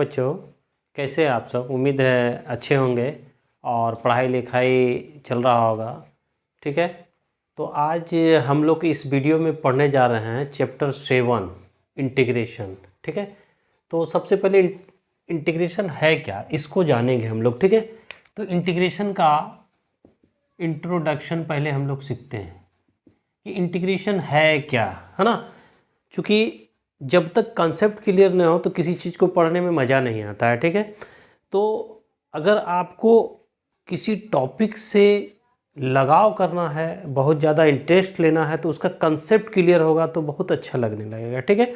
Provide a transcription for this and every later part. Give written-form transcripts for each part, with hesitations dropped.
बच्चों, कैसे हैं आप सब। उम्मीद है अच्छे होंगे और पढ़ाई लिखाई चल रहा होगा। ठीक है, तो आज हम लोग इस वीडियो में पढ़ने जा रहे हैं चैप्टर 7 इंटीग्रेशन। ठीक है, तो सबसे पहले इंटीग्रेशन है क्या, इसको जानेंगे हम लोग। ठीक है, तो इंटीग्रेशन का इंट्रोडक्शन पहले हम लोग सीखते हैं कि इंटीग्रेशन है क्या, है ना। चूँकि जब तक कॉन्सेप्ट क्लियर नहीं हो तो किसी चीज़ को पढ़ने में मज़ा नहीं आता है। ठीक है, तो अगर आपको किसी टॉपिक से लगाव करना है, बहुत ज़्यादा इंटरेस्ट लेना है, तो उसका कंसेप्ट क्लियर होगा तो बहुत अच्छा लगने लगेगा। ठीक है,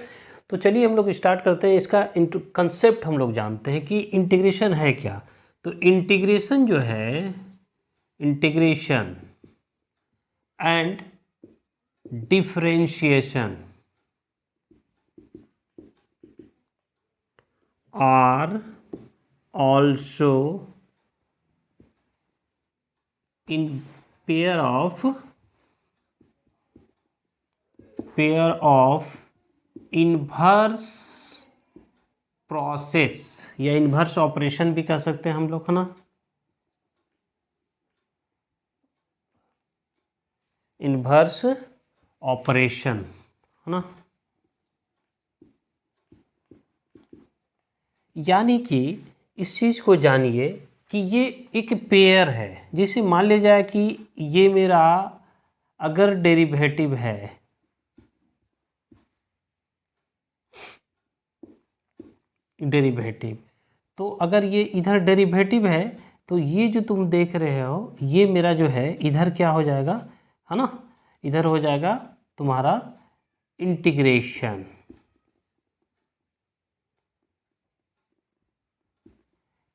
तो चलिए हम लोग स्टार्ट करते हैं। इसका कंसेप्ट हम लोग जानते हैं कि इंटीग्रेशन है क्या। तो इंटीग्रेशन जो है, integration and differentiation are also in pair of inverse process या इन्वर्स ऑपरेशन भी कह सकते हैं हम लोग, है ना। इन्वर्स ऑपरेशन, है ना। यानी कि इस चीज़ को जानिए कि ये एक पेयर है। जैसे मान लिया जाए कि ये मेरा अगर डेरिवेटिव है, डेरिवेटिव, तो अगर ये इधर डेरिवेटिव है तो ये जो तुम देख रहे हो ये मेरा जो है इधर क्या हो जाएगा, है ना, इधर हो जाएगा तुम्हारा इंटीग्रेशन।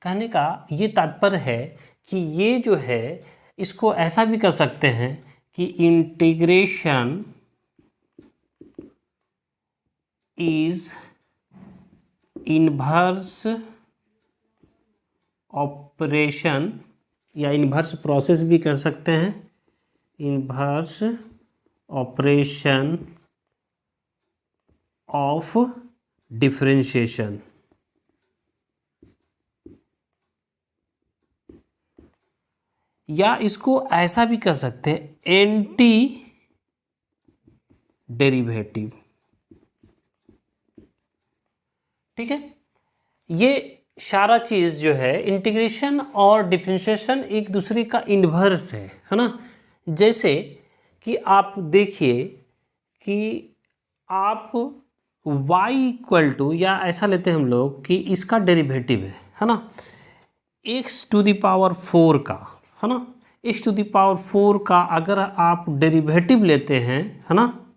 कहने का ये तात्पर्य है कि ये जो है इसको ऐसा भी कर सकते हैं कि इंटीग्रेशन इज इन्वर्स ऑपरेशन या इन्वर्स प्रोसेस भी कर सकते हैं, इन्वर्स ऑपरेशन ऑफ डिफरेंशिएशन। या इसको ऐसा भी कर सकते हैं एंटी डेरिवेटिव। ठीक है, ये सारा चीज जो है इंटीग्रेशन और डिफरेंशिएशन एक दूसरे का इन्वर्स है ना। जैसे कि आप देखिए कि आप y इक्वल टू, या ऐसा लेते हैं हम लोग कि इसका डेरिवेटिव है ना, x⁴ का, है ना। x⁴ का अगर आप डेरिवेटिव लेते हैं, है ना,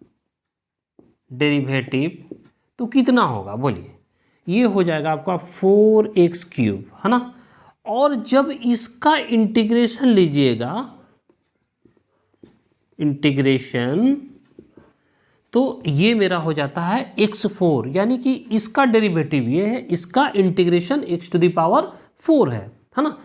डेरिवेटिव, तो कितना होगा बोलिए। ये हो जाएगा आपका 4x3, है ना। और जब इसका इंटीग्रेशन लीजिएगा, इंटीग्रेशन, तो ये मेरा हो जाता है x4, यानी कि इसका डेरिवेटिव ये है, इसका इंटीग्रेशन x⁴ है ना।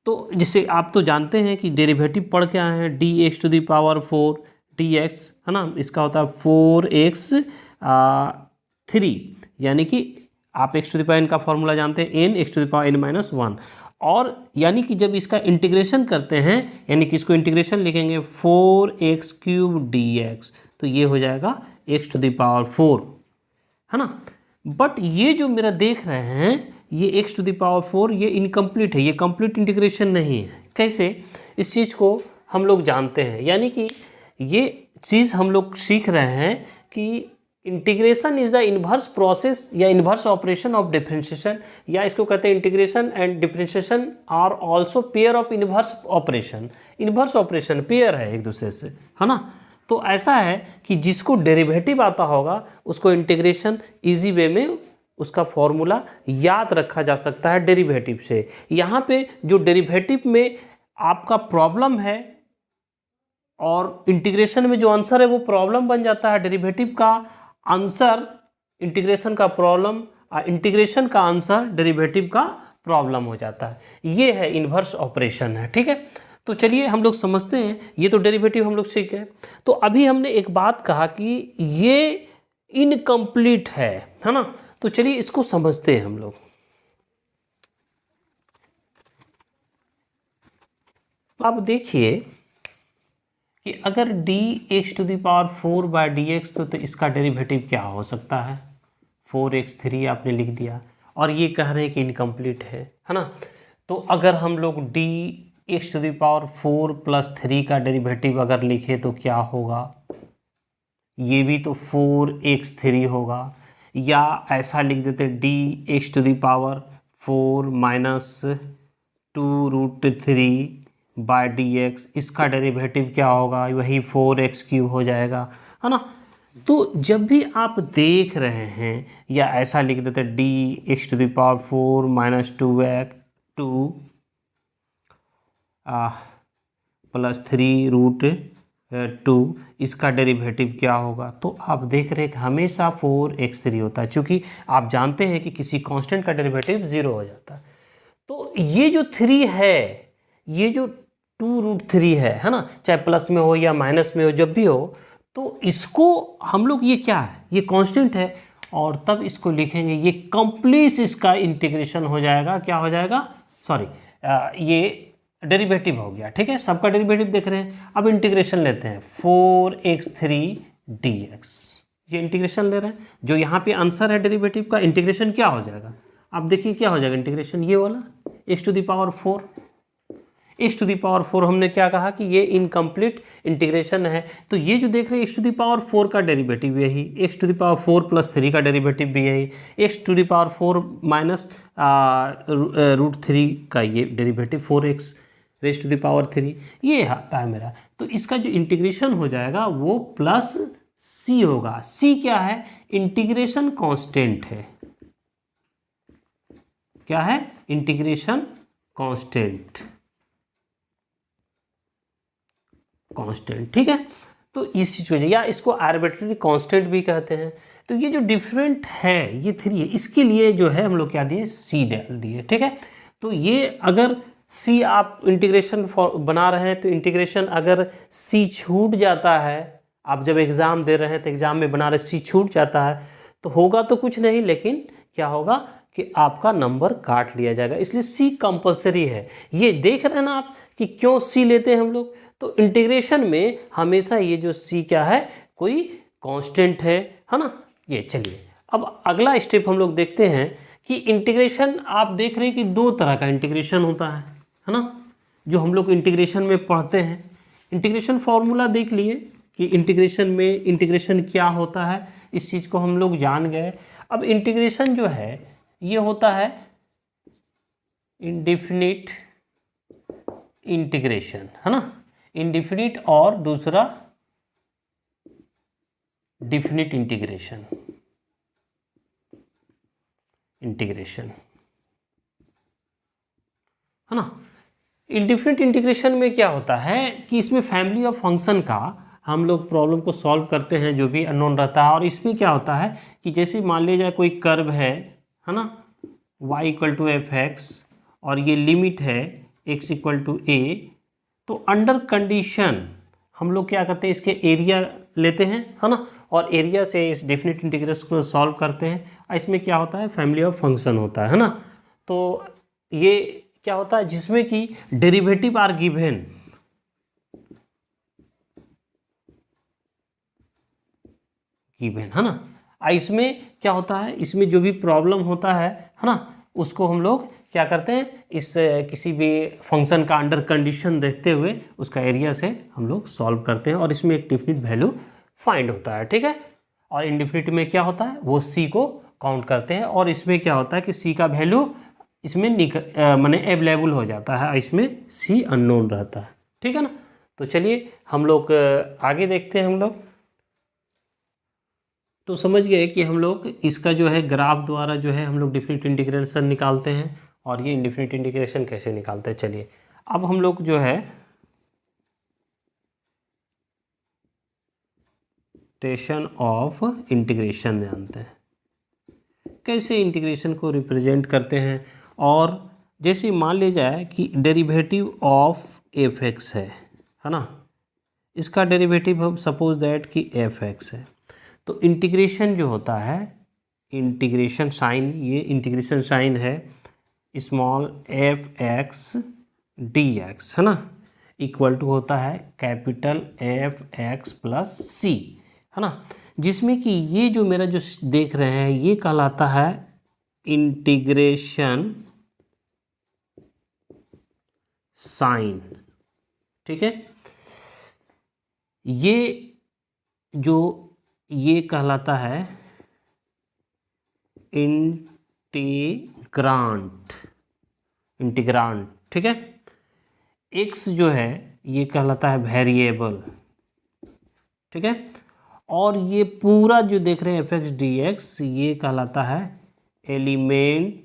तो जिसे आप तो जानते हैं कि डेरिवेटिव पढ़ के आए हैं, dx⁴ dx, है ना, इसका होता है 4x3, यानी कि आप x⁴n का फॉर्मूला जानते हैं, n x⁻n-1। और यानी कि जब इसका इंटीग्रेशन करते हैं, यानी कि इसको इंटीग्रेशन लिखेंगे 4x3 dx, तो ये हो जाएगा x⁴, है ना। बट ये जो मेरा देख रहे हैं ये x⁴, ये इनकम्प्लीट है, ये कंप्लीट इंटीग्रेशन नहीं है। कैसे, इस चीज़ को हम लोग जानते हैं, यानी कि ये चीज़ हम लोग सीख रहे हैं कि integration is the inverse process या इन्वर्स ऑपरेशन ऑफ डिफरेंशिएशन, या इसको कहते हैं integration and differentiation are also pair of inverse operation. Inverse operation pair है एक दूसरे से, है ना। तो ऐसा है कि जिसको डेरिवेटिव आता होगा उसको इंटीग्रेशन इजी वे में उसका फॉर्मूला याद रखा जा सकता है डेरिवेटिव से। यहाँ पे जो डेरिवेटिव में आपका प्रॉब्लम है और इंटीग्रेशन में जो आंसर है वो प्रॉब्लम बन जाता है। डेरिवेटिव का आंसर इंटीग्रेशन का प्रॉब्लम, इंटीग्रेशन का आंसर डेरिवेटिव का प्रॉब्लम हो जाता है। ये है इन्वर्स ऑपरेशन है। ठीक है, तो चलिए हम लोग समझते हैं। ये तो डेरिवेटिव हम लोग सीख गए। तो अभी हमने एक बात कहा कि ये इनकम्प्लीट है ना। तो चलिए इसको समझते हैं हम लोग। अब देखिए कि अगर dx⁴/dx तो इसका डेरिवेटिव क्या हो सकता है। 4x3 आपने लिख दिया और ये कह रहे हैं कि इनकम्प्लीट है ना। तो अगर हम लोग dx⁴ का डेरिवेटिव अगर लिखे तो क्या होगा, ये भी तो 4x3 होगा। या ऐसा लिख देते dx⁴ -2√3/dx, इसका डेरिवेटिव क्या होगा, वही 4x³ हो जाएगा, है ना। तो जब भी आप देख रहे हैं या ऐसा लिख देते dx⁴ -2 इसका डेरिवेटिव क्या होगा, तो आप देख रहे हैं कि हमेशा 4x3 होता है, क्योंकि आप जानते हैं कि किसी कांस्टेंट का डेरिवेटिव 0 हो जाता है। तो ये जो 3 है, ये जो 2√3 है ना, चाहे प्लस में हो या माइनस में हो, जब भी हो, तो इसको हम लोग, ये क्या है, ये कांस्टेंट है, और तब इसको लिखेंगे, ये कंप्लीट इसका इंटीग्रेशन हो जाएगा, क्या हो जाएगा, सॉरी, ये डेरिवेटिव हो गया, ठीक है, सबका डेरिवेटिव देख रहे हैं। अब इंटीग्रेशन लेते हैं 4x3dx, ये इंटीग्रेशन ले रहे हैं, जो यहाँ पे आंसर है डेरिवेटिव का, इंटीग्रेशन क्या हो जाएगा, अब देखिए क्या हो जाएगा इंटीग्रेशन, ये वाला x⁴, x⁴ हमने क्या कहा कि ये इनकम्प्लीट इंटीग्रेशन है। तो ये जो देख रहे हैं x⁴ का डेरिवेटिव यही, x⁴ +3 का डेरिवेटिव भी यही, x⁴ -√3 का ये डेरिवेटिव 4x⁻³ ये आता है मेरा। तो इसका जो इंटीग्रेशन हो जाएगा वो +c होगा। c क्या है, इंटीग्रेशन कांस्टेंट है, क्या है, इंटीग्रेशन कांस्टेंट, ठीक है। तो इस सिचुएशन, या इसको आर्बिट्रेरी कांस्टेंट भी कहते हैं। तो ये जो डिफरेंट है, ये 3 है, इसके लिए जो है हम लोग क्या दिए, c डाल दिए, ठीक है। तो ये अगर c आप इंटीग्रेशन बना रहे हैं, तो इंटीग्रेशन अगर c छूट जाता है, आप जब एग्ज़ाम दे रहे हैं तो एग्ज़ाम में बना रहे c छूट जाता है, तो होगा तो कुछ नहीं, लेकिन क्या होगा कि आपका नंबर काट लिया जाएगा, इसलिए c कंपलसरी है। ये देख रहे हैं ना आप कि क्यों c लेते हैं हम लोग। तो इंटीग्रेशन में हमेशा ये जो c क्या है, कोई कांस्टेंट है ना। ये चलिए अब अगला स्टेप हम लोग देखते हैं कि इंटीग्रेशन, आप देख रहे हैं कि 2 तरह का इंटीग्रेशन होता है ना, जो हम लोग इंटीग्रेशन में पढ़ते हैं। इंटीग्रेशन फॉर्मूला देख लिए कि इंटीग्रेशन में इंटीग्रेशन क्या होता है, इस चीज़ को हम लोग जान गए। अब इंटीग्रेशन जो है ये होता है इंडेफिनिट इंटीग्रेशन, है ना, इंडेफिनिट, और दूसरा डिफिनिट इंटीग्रेशन, है ना। इंडेफिनिट इंटीग्रेशन में क्या होता है कि इसमें फैमिली ऑफ फंक्शन का हम लोग प्रॉब्लम को सॉल्व करते हैं, जो भी अननोन रहता है। और इसमें क्या होता है कि जैसे मान लीजिए कोई कर्व है ना, y = f(x) और ये लिमिट है x = a, तो अंडर कंडीशन हम लोग क्या करते हैं, इसके एरिया लेते हैं, है ना, और एरिया से इस डेफिनेट इंटीग्रल्स को सॉल्व करते हैं। इसमें क्या होता है, फैमिली ऑफ फंक्शन होता है ना। तो ये क्या होता है, जिसमें कि डेरिवेटिव आर गिवन, है ना। इसमें क्या होता है, इसमें जो भी प्रॉब्लम होता है ना, उसको हम लोग क्या करते हैं, इस किसी भी फंक्शन का अंडर कंडीशन देखते हुए उसका एरिया से हम लोग सॉल्व करते हैं, और इसमें एक डेफिनिट वैल्यू फाइंड होता है, ठीक है। और इनडेफिनिट में क्या होता है, वो c को काउंट करते हैं, और इसमें क्या होता है कि c का वैल्यू इसमें माने अवेलेबल हो जाता है, इसमें c अननोन रहता है, ठीक है ना। तो चलिए हम लोग आगे देखते हैं। हम लोग तो समझ गए कि हम लोग इसका जो है ग्राफ द्वारा जो है हम लोग डिफरेंट इंटीग्रेशन निकालते हैं, और ये इंडेफिनिट इंटीग्रेशन कैसे निकालते हैं। चलिए अब हम लोग जो है टेशन ऑफ इंटीग्रेशन जानते हैं, कैसे इंटीग्रेशन को रिप्रेजेंट करते हैं। और जैसे मान लिया जाए कि डेरिवेटिव ऑफ f(x) है ना, इसका डेरिवेटिव हम सपोज दैट कि f(x) है, तो इंटीग्रेशन जो होता है, इंटीग्रेशन साइन, ये इंटीग्रेशन साइन है स्मॉल f(x) dx, है ना। इक्वल टू होता है कैपिटल एफ एक्स प्लस सी, है ना, जिसमें कि ये जो मेरा जो देख रहे हैं ये कहलाता है इंटीग्रेशन साइन। ठीक है, ये जो ये कहलाता है इंटीग्रांट, इंटीग्रांट। ठीक है, x जो है ये कहलाता है वेरिएबल। ठीक है, और ये पूरा जो देख रहे हैं एफ एक्स डी एक्स ये कहलाता है एलिमेंट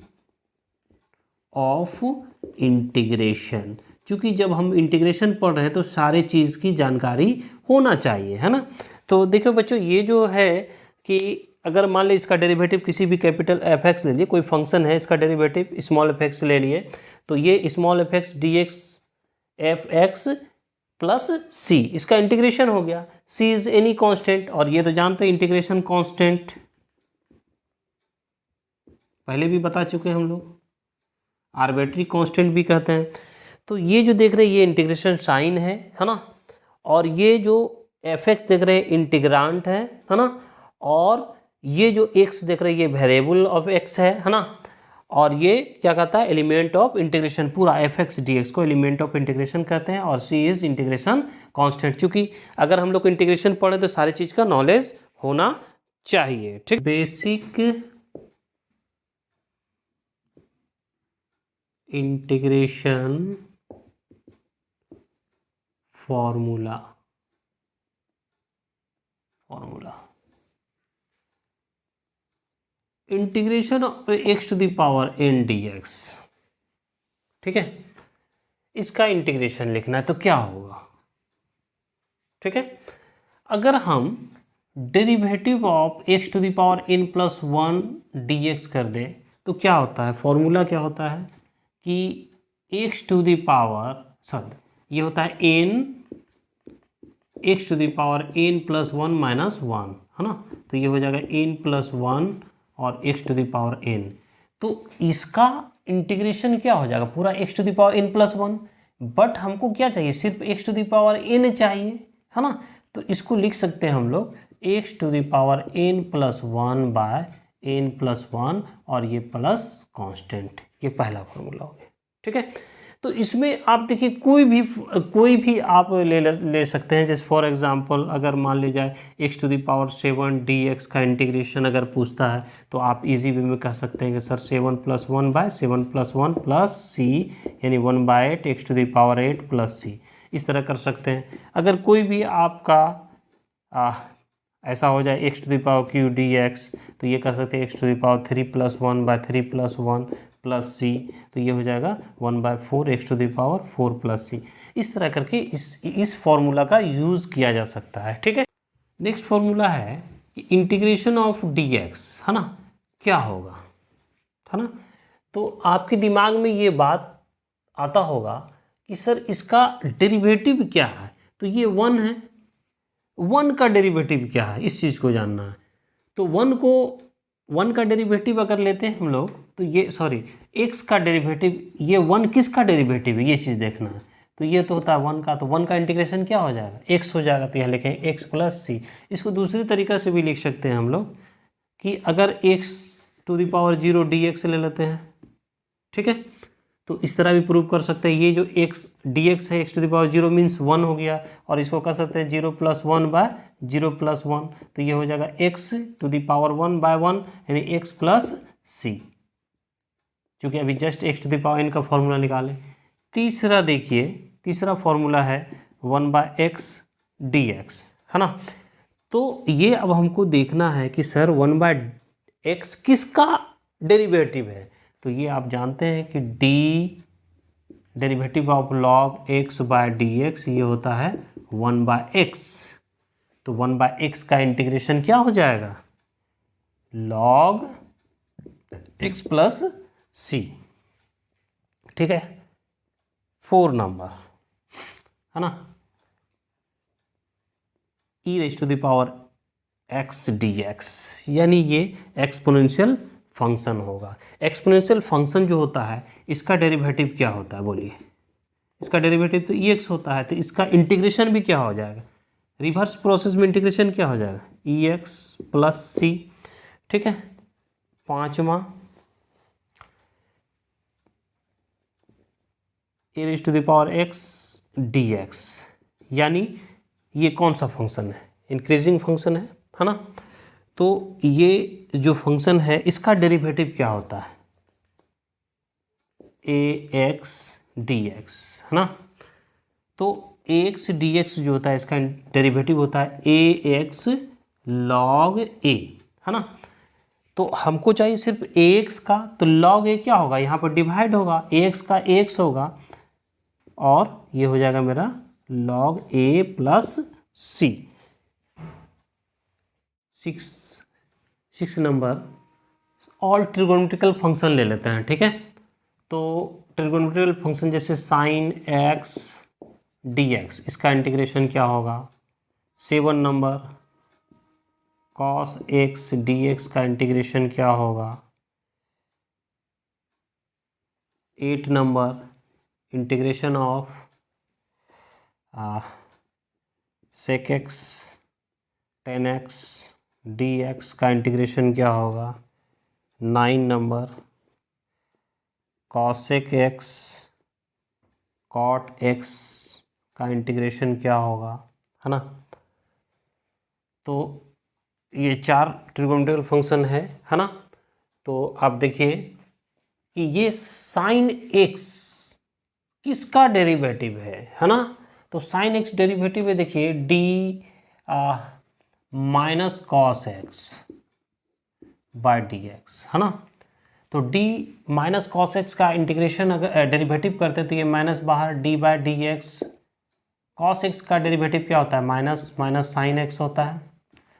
ऑफ इंटीग्रेशन। क्योंकि जब हम इंटीग्रेशन पढ़ रहे हैं तो सारे चीज़ की जानकारी होना चाहिए, है ना। तो देखो बच्चों, ये जो है कि अगर मान लीजिए इसका डेरिवेटिव किसी भी कैपिटल एफ एक्स ले लीजिए, कोई फंक्शन है इसका डेरिवेटिव स्मॉल एफ एक्स ले लिए, तो ये small F X D X F x plus C, इसका इंटीग्रेशन हो गया। सी इज एनी कांस्टेंट, और ये तो जानते हैं इंटीग्रेशन कांस्टेंट पहले भी बता चुके हैं हम लोग, आर्बिट्री कांस्टेंट भी कहते हैं। तो ये जो देख रहे हैं ये इंटीग्रेशन साइन है ना, और ये जो एफ एक्स देख रहे हैं इंटीग्रांट है ना, और ये जो एक्स देख रहे हैं ये वेरिएबल ऑफ एक्स है ना, और ये क्या कहता है एलिमेंट ऑफ इंटीग्रेशन, पूरा एफ एक्स डी एक्स को एलिमेंट ऑफ इंटीग्रेशन कहते हैं, और सी इज इंटीग्रेशन कांस्टेंट। क्योंकि अगर हम लोग इंटीग्रेशन पढ़े तो सारी चीज़ का नॉलेज होना चाहिए। ठीक, basic integration formula, integration of x to the power n d x. ठीक है, इसका इंटीग्रेशन लिखना है तो क्या होगा। ठीक है, अगर हम derivative of x to the power n plus one d x कर दें तो क्या होता है, फॉर्मूला क्या होता है कि एक्स टू द पावर ये होता है n x to the power n plus one minus one, है ना, तो ये हो जाएगा एन प्लस वन और x to the power n. तो इसका इंटीग्रेशन क्या हो जाएगा, पूरा x to the power n plus one, but हमको क्या चाहिए, सिर्फ x to the power n चाहिए, है ना। तो इसको लिख सकते हैं हम लोग x to the power n plus one by n plus one, और ये प्लस कांस्टेंट, ये पहला फॉर्मूला हो गया। ठीक है, तो इसमें आप देखिए कोई भी आप ले सकते हैं। जैसे फॉर एग्जांपल अगर मान ली जाए x to the power seven d x का इंटीग्रेशन अगर पूछता है तो आप इजी वे में कह सकते हैं कि sir seven plus one by seven plus one plus C, यानी one by eight x to the power eight plus C, इस तरह कर सकते हैं। अगर कोई भी आपका ऐसा हो जाए x to the power q d x, तो ये कह सकते हैं x to the power three plus one by three plus one plus C, तो ये हो जाएगा one by four x to the power four plus C. इस तरह करके इस फॉर्मूला का यूज़ किया जा सकता है। ठीक है, नेक्स्ट फॉर्मूला है कि इंटीग्रेशन ऑफ डी एक्स, है ना, क्या होगा, है ना। तो आपके दिमाग में ये बात आता होगा कि सर इसका डेरिवेटिव क्या है, तो ये वन है, वन का डेरिवेटिव क्या है इस चीज़ को जानना है। तो वन का डेरिवेटिव अगर लेते हैं हम लोग तो ये एक्स का डेरिवेटिव, ये वन किसका डेरिवेटिव है ये चीज़ देखना है। तो ये तो होता है वन का, तो वन का इंटीग्रेशन क्या हो जाएगा, एक्स हो जाएगा, तो यहाँ लिखें एक्स प्लस सी। इसको दूसरी तरीक़ा से भी लिख सकते हैं हम लोग कि अगर x to the power zero d x ले लेते हैं, ठीक है, तो इस तरह भी प्रूव कर सकते हैं। ये जो एक्स डी एक्स है x to the power zero means one हो गया, और इसको कह सकते हैं zero plus one by zero plus one, तो ये हो जाएगा x to the power one by one, यानी एक्स प्लस सी, क्योंकि अभी just x to the power n का फॉर्मूला निकाले। तीसरा देखिए, तीसरा फॉर्मूला है one by x D x, है ना। तो ये अब हमको देखना है कि सर वन बाय एक्स किसका डेरिवेटिव है। तो ये आप जानते हैं कि d derivative of log x by d x ये होता है वन बाय एक्स। तो वन बाय एक्स का इंटीग्रेशन क्या हो जाएगा, लॉग एक्स प्लस सी। ठीक है, 4 नंबर, है ना, e raise to the power x D x, यानी ये एक्सपोनेंशियल फंक्शन होगा। एक्सपोनेंशियल फंक्शन जो होता है इसका डेरिवेटिव क्या होता है बोलिए, इसका डेरिवेटिव तो ई एक्स होता है, तो इसका इंटीग्रेशन भी क्या हो जाएगा, रिवर्स प्रोसेस में इंटीग्रेशन क्या हो जाएगा, ई एक्स प्लस सी। ठीक है, पांचवा a raise to the power x D x, यानी ये कौन सा फंक्शन है, इंक्रीजिंग फंक्शन है ना। तो ये जो फंक्शन है इसका डेरिवेटिव क्या होता है, ए एक्स डी एक्स, है ना। तो ए एक्स डी एक्स जो होता है इसका डेरिवेटिव होता है ए एक्स लॉग ए, है ना। तो हमको चाहिए सिर्फ ए एक्स का, तो लॉग ए क्या होगा, यहाँ पर डिवाइड होगा, ए एक्स का ए एक्स होगा और ये हो जाएगा मेरा log a plus c. Six number और ट्रिगोनोमेट्रिकल फंक्शन ले लेते हैं। ठीक है, तो ट्रिगोनोमेट्रिकल फंक्शन जैसे साइन एक्स डी एक्स, इसका इंटीग्रेशन क्या होगा। 7 number cos x D x का इंटीग्रेशन क्या होगा। 8 number integration of sec x tan x D x का इंटीग्रेशन क्या होगा। 9 number cosec x cot x का इंटीग्रेशन क्या होगा, है ना। तो ये 4 ट्रिगोनोमेट्रिकल फंक्शन है ना। तो आप देखिए कि ये साइन एक्स किसका डेरिवेटिव है ना। तो साइन एक्स डेरिवेटिव है, देखिए d minus cos x by d x, है ना। तो d माइनस कॉस एक्स का इंटीग्रेशन अगर डेरिवेटिव करते तो ये माइनस बाहर d by d x, cos x का डेरिवेटिव क्या होता है, माइनस माइनस साइन एक्स होता है,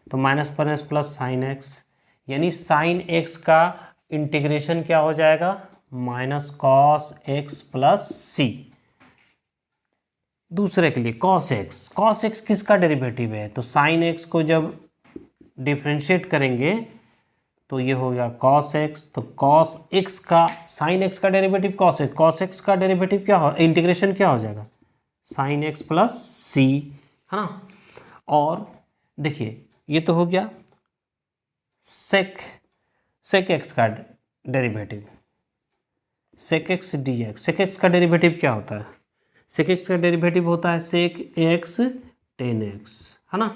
तो minus plus plus sine x, यानी साइन एक्स का इंटीग्रेशन क्या हो जाएगा, माइनस कॉस एक्स प्लस सी। दूसरे के लिए कॉस एक्स किसका डेरिवेटिव है, तो साइन एक्स को जब डिफ्रेंशिएट करेंगे तो ये हो गया कॉस एक्स, तो कॉस एक्स का साइन एक्स का डेरिवेटिव कॉस एक्स का डेरिवेटिव क्या हो, इंटीग्रेशन क्या हो जाएगा, साइन एक्स प्लस सी, है ना। और देखिए ये तो हो गया सेक एक्स का derivative, sec x D x. Sec x का डेरिवेटिव क्या होता है, सेक एक्स का डेरिवेटिव होता है सेक एक्स टेन एक्स, है ना।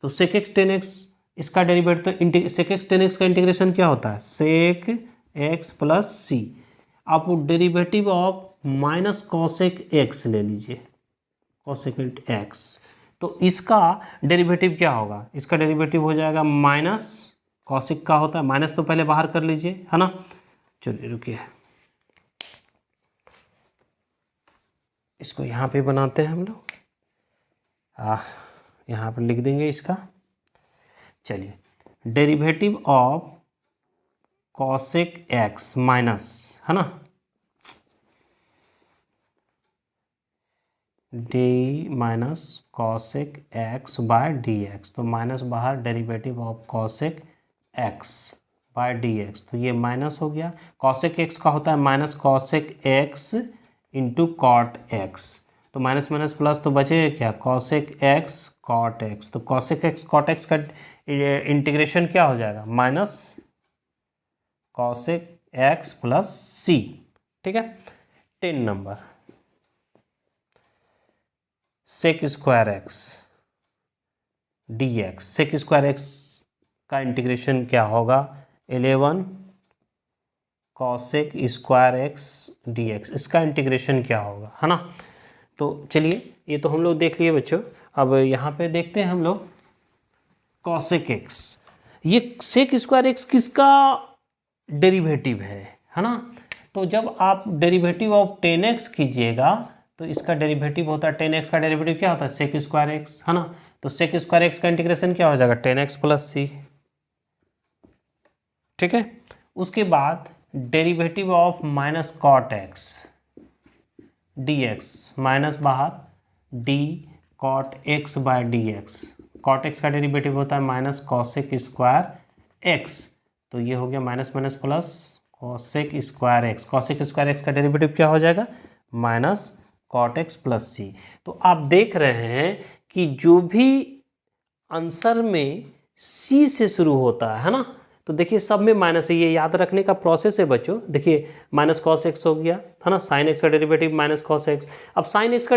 तो सेक एक्स टेन एक्स इसका डेरिवेटिव तो सेक एक्स टेन एक्स का इंटीग्रेशन क्या होता है, सेक एक्स प्लस सी। आप derivative of minus cosec x ले लीजिए, कॉसेक एक्स, तो इसका डेरिवेटिव क्या होगा, इसका डेरिवेटिव हो जाएगा माइनस कॉसेक का होता है, माइनस तो पहले बाहर कर लीजिए, है ना। चलिए रुकिए, इसको यहाँ पे बनाते हैं हम लोग, यहाँ पर लिख देंगे इसका। चलिए, derivative of cosec x minus, है ना, d minus cosec x by d x, तो माइनस बाहर, derivative of cosec x by d x, तो ये माइनस हो गया। कॉसेक एक्स का होता है minus cosec x into cot x, तो माइनस माइनस प्लस तो बचेगा क्या, कॉसेक एक्स कॉट एक्स, तो कॉसेक एक्स कॉट एक्स का इंटीग्रेशन क्या हो जाएगा, माइनस कॉसेक एक्स प्लस सी। ठीक है, 10 number sec square x D x, sec square x का इंटीग्रेशन क्या होगा, 11 cosec square x D x, इसका इंटीग्रेशन क्या होगा, है ना। तो चलिए ये तो हम लोग देख लिए बच्चों। अब यहाँ पे देखते हैं हम लोग कॉसेक एक्स, ये सेक स्क्वायर एक्स किसका डेरिवेटिव है ना। तो जब आप डेरिवेटिव ऑफ 10x कीजिएगा तो इसका डेरिवेटिव होता है 10x का डेरिवेटिव क्या होता है, सेक स्क्वायर एक्स, है ना। तो सेक स्क्वायर एक्स का इंटीग्रेशन क्या हो जाएगा, 10x प्लस सी। ठीक है, उसके बाद derivative of minus cot x D x, minus बाहर d cot x by d x, cot x का डेरिवेटिव होता है माइनस कॉसेक स्क्वायर एक्स, तो ये हो गया minus minus plus cosec square x, cosec square x का डेरिवेटिव क्या हो जाएगा, minus cot x plus C. तो आप देख रहे हैं कि जो भी आंसर में सी से शुरू होता है ना, तो देखिए सब में माइनस है। ये याद रखने का प्रोसेस है बच्चों। देखिए माइनस कॉस एक्स हो गया है ना, साइन एक्स का डेरिवेटिव माइनस कॉस एक्स। अब साइन एक्स का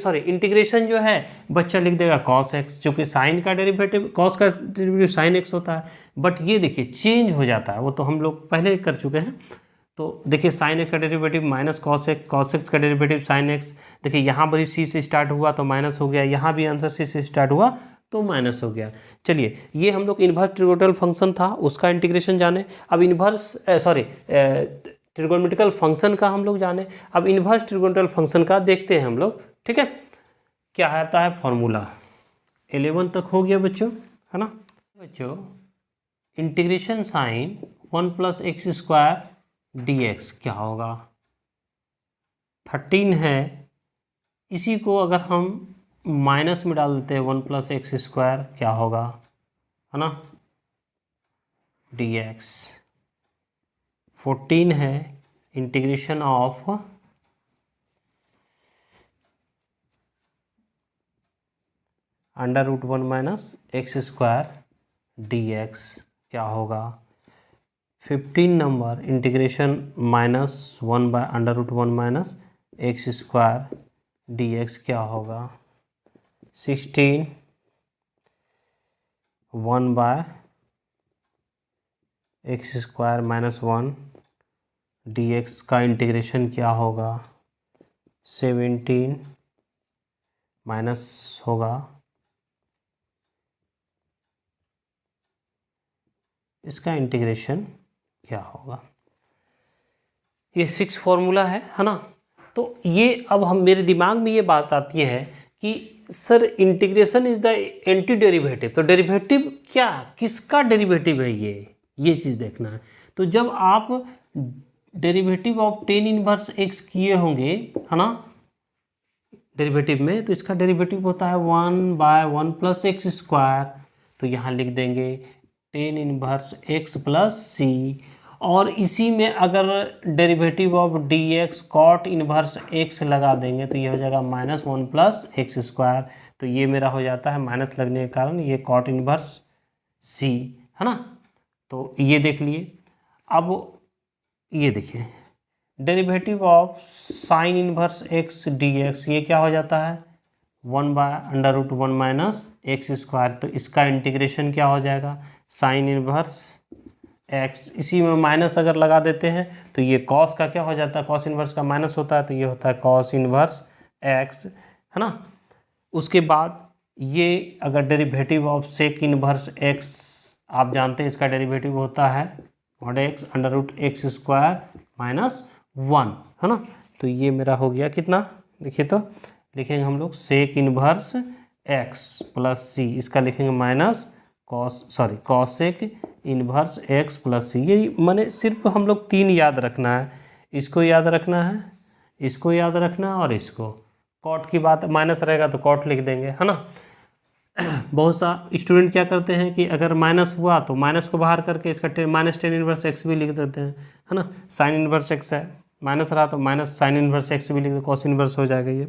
इंटीग्रेशन जो है बच्चा लिख देगा कॉस एक्स, चूंकि साइन का डेरिवेटिव कॉस का डेरिवेटिव साइन एक्स होता है। बट ये देखिए चेंज हो जाता है, वो तो हम लोग पहले कर चुके हैं। तो देखिए साइन एक्स का डेरिवेटिव माइनस कॉस एक्स का डेरिवेटिव साइन एक्स। देखिए यहाँ पर सी से स्टार्ट हुआ तो माइनस हो गया, यहाँ भी आंसर सी से स्टार्ट हुआ तो माइनस हो गया। चलिए ये हम लोग इन्वर्स ट्रिगोनोमेट्रिकल फंक्शन था उसका इंटीग्रेशन जाने। अब ट्रिगोनोमेट्रिकल फंक्शन का हम लोग जाने। अब इन्वर्स ट्रिगोनोमेट्रिकल फंक्शन का देखते हैं हम लोग, ठीक है। क्या आता है फॉर्मूला, 11 तक हो गया बच्चों, है ना बच्चों। इंटीग्रेशन साइन 1 + x² dx क्या होगा, 13 है। इसी को अगर हम माइनस में डाल देते हैं 1 + x² क्या होगा, है ना, dx। 14 है इंटीग्रेशन ऑफ √1 - x² dx क्या होगा। 15 नंबर इंटीग्रेशन -1/√1 - x² dx क्या होगा। 16 1/x² -1 dx का इंटीग्रेशन क्या होगा। 17 माइनस होगा, इसका इंटीग्रेशन क्या होगा। ये 6 फॉर्मूला है ना। तो ये अब हम मेरे दिमाग में ये बात आती है कि sir integration is the anti derivative. तो डेरिवेटिव क्या, किसका डेरिवेटिव है ये चीज़ देखना है। तो जब आप derivative of tan inverse x किए होंगे, है ना, डेरिवेटिव में, तो इसका डेरिवेटिव होता है 1/1 + x²। तो यहाँ लिख देंगे tan इनवर्स x + c। और इसी में अगर derivative of dx cot inverse x लगा देंगे तो ये हो जाएगा -1 + x²। तो ये मेरा हो जाता है माइनस लगने के कारण ये कॉट इनवर्स c, है ना। तो ये देख लिए। अब ये देखिए derivative of sine inverse x dx ये क्या हो जाता है 1/√1 - x²। तो इसका इंटीग्रेशन क्या हो जाएगा, साइन इनवर्स x। इसी में माइनस अगर लगा देते हैं तो ये कॉस का क्या हो जाता है, कॉस इनवर्स का माइनस होता है, तो ये होता है कॉस इनवर्स x, है ना। उसके बाद ये अगर derivative of sec inverse x आप जानते हैं इसका डेरिवेटिव होता है x √x² -1, है ना। तो ये मेरा हो गया कितना, देखिए तो लिखेंगे हम लोग सेक इनवर्स x + c। इसका लिखेंगे minus cosec inverse x + c। ये मैंने सिर्फ हम लोग 3 याद रखना है, इसको याद रखना है, इसको याद रखना है, और इसको कॉट की बात माइनस रहेगा तो कॉट लिख देंगे, है ना। बहुत सा स्टूडेंट क्या करते हैं कि अगर माइनस हुआ तो माइनस को बाहर करके इसका -tan इनवर्स x भी लिख देते हैं, है ना। साइन इनवर्स x है, माइनस रहा तो माइनस साइन इनवर्स x भी लिख दो, कॉस इनवर्स हो जाएगा ये।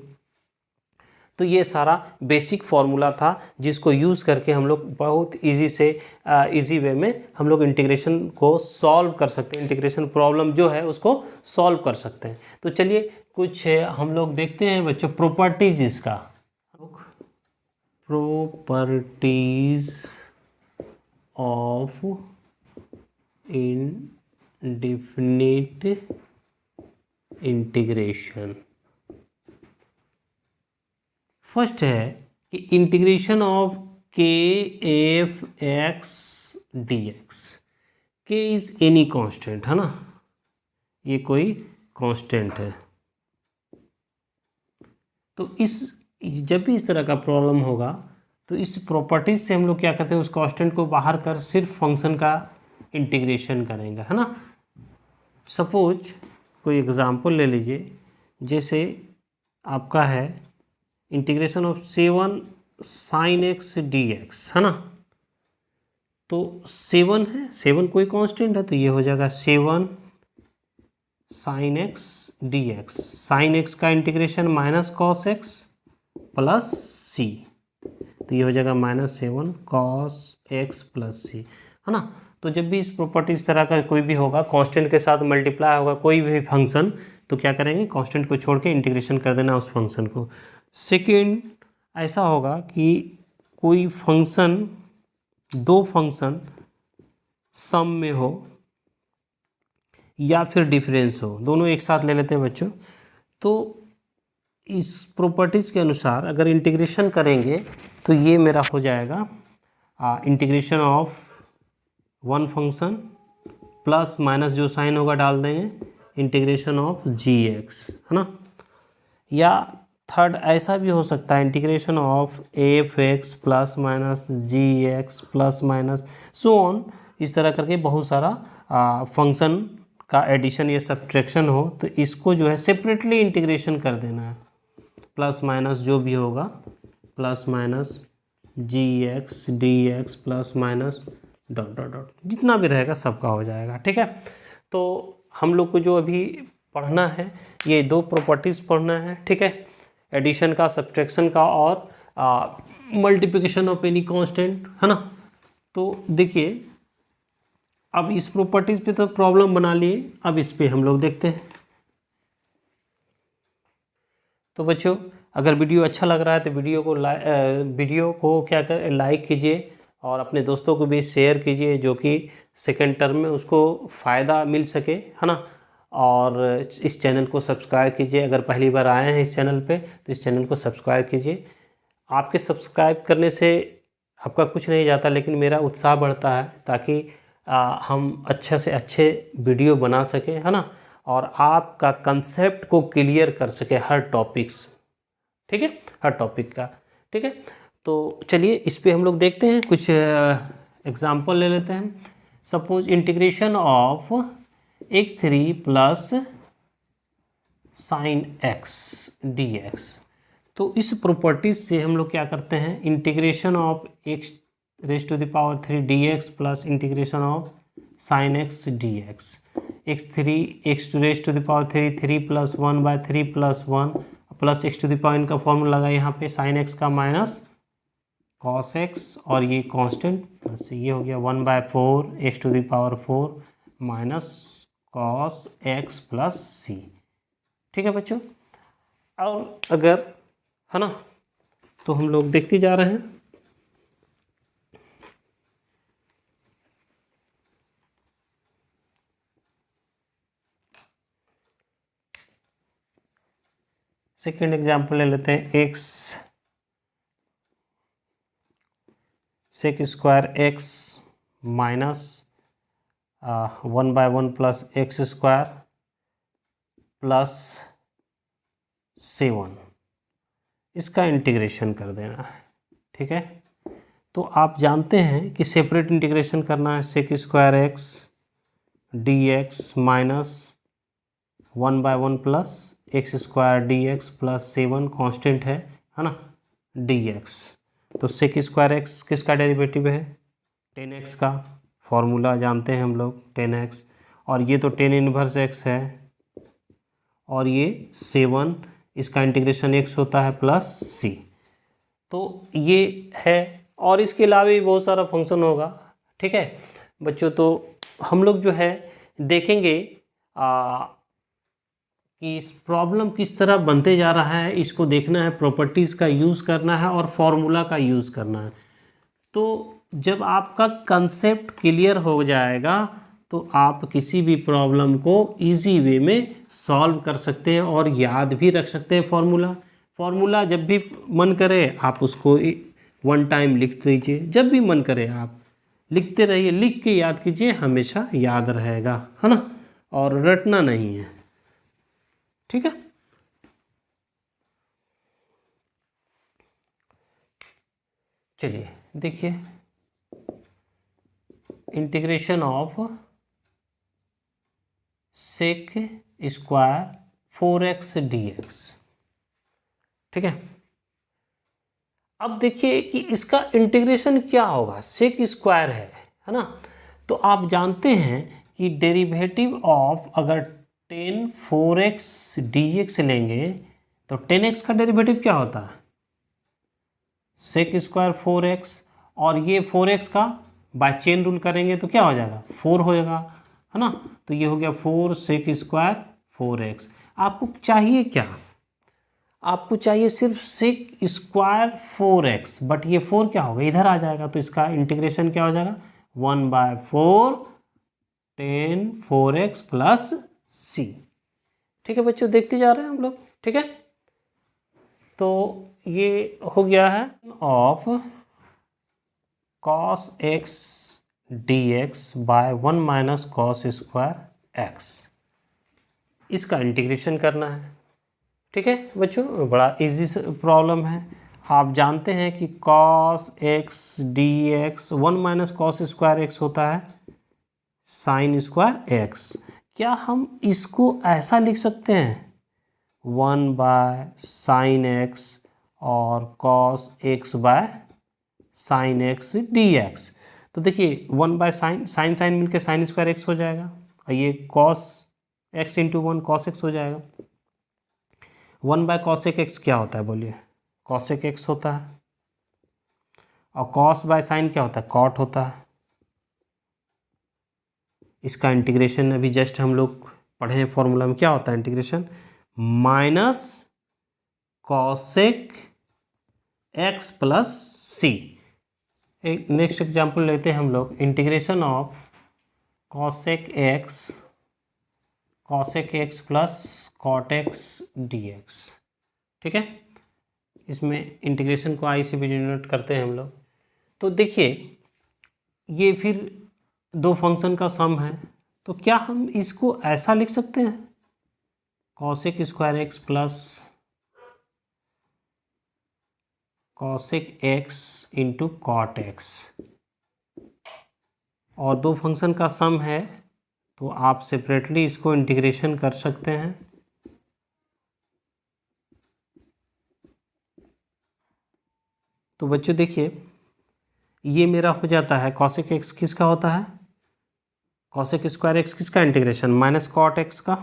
तो ये सारा बेसिक फार्मूला था जिसको यूज़ करके हम लोग बहुत इजी वे में हम लोग इंटीग्रेशन को सॉल्व कर सकते हैं, इंटीग्रेशन प्रॉब्लम जो है उसको सॉल्व कर सकते हैं। तो चलिए कुछ हम लोग देखते हैं बच्चों प्रॉपर्टीज इसका। Properties of indefinite integration. First है कि integration of kf(x) dx। k is any constant, है ना, ये कोई कांस्टेंट है। तो जब भी इस तरह का प्रॉब्लम होगा तो इस प्रॉपर्टीज से हम लोग क्या करते हैं, उस कांस्टेंट को बाहर कर सिर्फ फंक्शन का इंटीग्रेशन करेंगे, है ना। सपोज कोई एग्जांपल ले लीजिए, जैसे आपका है integration of 7 sin x dx, है ना। तो 7 है, 7 कोई कांस्टेंट है, तो ये हो जाएगा 7 sine x D x, sine x का integration minus cos x plus C, तो ये हो जाएगा -7 cos x प्लस सी, है ना। तो जब भी इस प्रॉपर्टी इस तरह का कोई भी होगा, कांस्टेंट के साथ मल्टीप्लाई होगा कोई भी फंक्शन, तो क्या करेंगे, कांस्टेंट को छोड़ के इंटीग्रेशन कर देना उस फंक्शन को। सेकेंड ऐसा होगा कि कोई फंक्शन, दो फंक्शन सम में हो या फिर डिफरेंस हो, दोनों एक साथ ले लेते हैं बच्चों। तो इस प्रॉपर्टीज़ के अनुसार अगर इंटीग्रेशन करेंगे तो ये मेरा हो जाएगा integration of one function plus minus जो साइन होगा डाल देंगे, इंटीग्रेशन ऑफ जी एक्स, है ना। या थर्ड ऐसा भी हो सकता है, integration of f x plus minus g x plus minus so on, इस तरह करके बहुत सारा फंक्शन का एडिशन या सब्ट्रैक्शन हो, तो इसको जो है सेपरेटली इंटीग्रेशन कर देना है, प्लस माइनस जो भी होगा plus minus g x D x plus minus dot dot dot, जितना भी रहेगा सबका हो जाएगा, ठीक है। तो हम लोग को जो अभी पढ़ना है ये दो प्रॉपर्टीज़ पढ़ना है, ठीक है, एडिशन का, सब्ट्रैक्शन का और मल्टीप्लिकेशन ऑफ एनी कांस्टेंट, है ना। तो देखिए अब इस प्रॉपर्टीज़ पे तो प्रॉब्लम बना लिए, अब इस पे हम लोग देखते हैं। तो बच्चों अगर वीडियो अच्छा लग रहा है तो वीडियो को क्या कर लाइक कीजिए और अपने दोस्तों को भी शेयर कीजिए, जो कि सेकेंड टर्म में उसको फ़ायदा मिल सके, है ना। और इस चैनल को सब्सक्राइब कीजिए, अगर पहली बार आए हैं इस चैनल पे तो इस चैनल को सब्सक्राइब कीजिए। आपके सब्सक्राइब करने से आपका कुछ नहीं जाता, लेकिन मेरा उत्साह बढ़ता है, ताकि हम अच्छे से अच्छे वीडियो बना सकें, है ना, और आपका कंसेप्ट को क्लियर कर सके हर टॉपिक्स, ठीक है, हर टॉपिक का, ठीक है। तो चलिए इस पे हम लोग देखते हैं, कुछ एग्जांपल ले लेते हैं। Suppose integration of x3 plus sine x D x, तो इस प्रॉपर्टीज से हम लोग क्या करते हैं, integration of x raise to the power 3 d x plus integration of sine x D x, x to raise to the power 3 plus 1/3 plus 1 plus x to the power, इनका formula लगा यहाँ पे, साइन एक्स का minus cos x और ये constant plus ये हो गया 1/4 x to the power 4 minus cos x plus सी, ठीक है बच्चों। और अगर, है ना, तो हम लोग देखते जा रहे हैं। सेकेंड एग्जाम्पल ले लेते हैं, x sec square x minus 1/1 plus x square plus 7, इसका इंटीग्रेशन कर देना है, ठीक है। तो आप जानते हैं कि सेपरेट इंटीग्रेशन करना है, sec square x D x minus 1/1 plus x square d x plus 7 constant है ना, डी एक्स। तो सेक स्क्वायर एक्स किसका डेरिवेटिव है, 10x का, फॉर्मूला जानते हैं हम लोग 10x, और ये तो 10 इनवर्स x है, और ये 7, इसका इंटीग्रेशन x होता है प्लस c। तो ये है, और इसके अलावा भी बहुत सारा फंक्शन होगा, ठीक है बच्चों। तो हम लोग जो है देखेंगे कि इस प्रॉब्लम किस तरह बनते जा रहा है, इसको देखना है, प्रॉपर्टीज़ का यूज़ करना है और फॉर्मूला का यूज़ करना है। तो जब आपका कंसेप्ट क्लियर हो जाएगा तो आप किसी भी प्रॉब्लम को इजी वे में सॉल्व कर सकते हैं और याद भी रख सकते हैं फॉर्मूला जब भी मन करे आप उसको 1 टाइम लिख दीजिए, जब भी मन करे आप लिखते रहिए, लिख के याद कीजिए, हमेशा याद रहेगा, है ना, और रटना नहीं है, ठीक है। चलिए देखिए, integration of sec square 4x dx, ठीक है। अब देखिए कि इसका इंटीग्रेशन क्या होगा, सेक स्क्वायर है ना। तो आप जानते हैं कि डेरिवेटिव ऑफ अगर टेन 4x dx लेंगे तो 10x का डेरिवेटिव क्या होता है, सेक स्क्वायर 4x, और ये 4x का बाय चेन रूल करेंगे तो क्या हो जाएगा 4 हो जाएगा, है ना। तो ये हो गया 4 सेक स्क्वायर 4x। आपको चाहिए क्या, आपको चाहिए सिर्फ सेक स्क्वायर 4x, बट ये 4 क्या होगा इधर आ जाएगा, तो इसका इंटीग्रेशन क्या हो जाएगा 1/4 10 4x प्लस c। ठीक है बच्चों, देखते जा रहे हैं हम लोग, ठीक है। तो ये हो गया है of cos x dx by 1 minus cos square x, इसका इंटीग्रेशन करना है। ठीक है बच्चों, बड़ा इजी प्रॉब्लम है। आप जानते हैं कि cos x dx 1 minus cos square x होता है साइन स्क्वायर x। क्या हम इसको ऐसा लिख सकते हैं 1 बाय साइन x और cos x by sine x dx। तो देखिए 1 बाय साइन साइन मिलके साइन स्क्वायर x हो जाएगा, और ये cos x into 1 cos x हो जाएगा। 1 बाय कॉसेक एक्स क्या होता है बोलिए, कॉसेक एक्स होता है, और cos बाय साइन क्या होता है कॉट होता है। इसका इंटीग्रेशन अभी जस्ट हम लोग पढ़े हैं, फॉर्मूला में क्या होता है integration, minus cosec x plus C. एक नेक्स्ट एग्जांपल लेते हैं हम लोग, integration of cosec x plus cot x D x. ठीक है, इसमें इंटीग्रेशन को आई से भी डिनोट करते हैं हम लोग। तो देखिए ये फिर दो फंक्शन का सम है, तो क्या हम इसको ऐसा लिख सकते हैं cosec square x plus cosec x into cot x, और दो फंक्शन का सम है तो आप सेपरेटली इसको इंटीग्रेशन कर सकते हैं। तो बच्चों देखिए ये मेरा हो जाता है कॉसेक एक्स किसका होता है, कॉसेक स्क्वायर एक्स किसका इंटीग्रेशन माइनस कॉट एक्स का,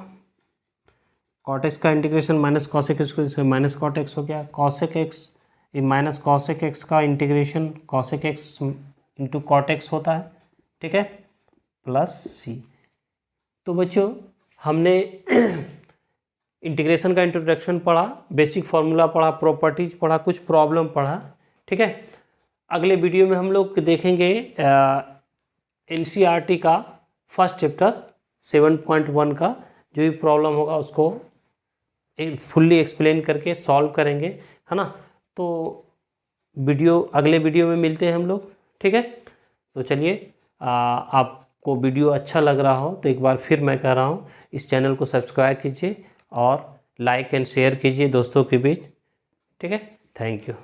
कॉट एक्स का integration minus cosec x minus cot x हो गया, cosec x minus cosec x का integration cosec x into cot x होता है। ठीक है, प्लस सी। तो बच्चों हमने इंटीग्रेशन का इंट्रोडक्शन पढ़ा, बेसिक फार्मूला पढ़ा, प्रॉपर्टीज पढ़ा, कुछ प्रॉब्लम पढ़ा। ठीक है, अगले वीडियो में हम लोग देखेंगे एनसीईआरटी का फर्स्ट चैप्टर 7.1 का जो भी प्रॉब्लम होगा उसको फुल्ली एक्सप्लेन करके सॉल्व करेंगे, है ना। तो अगले वीडियो में मिलते हैं हम लोग। ठीक है, तो चलिए आपको वीडियो अच्छा लग रहा हो तो एक बार फिर मैं कह रहा हूँ इस चैनल को सब्सक्राइब कीजिए और लाइक एंड शेयर कीजिए दोस्तों के बीच। ठीक है, थैंक यू।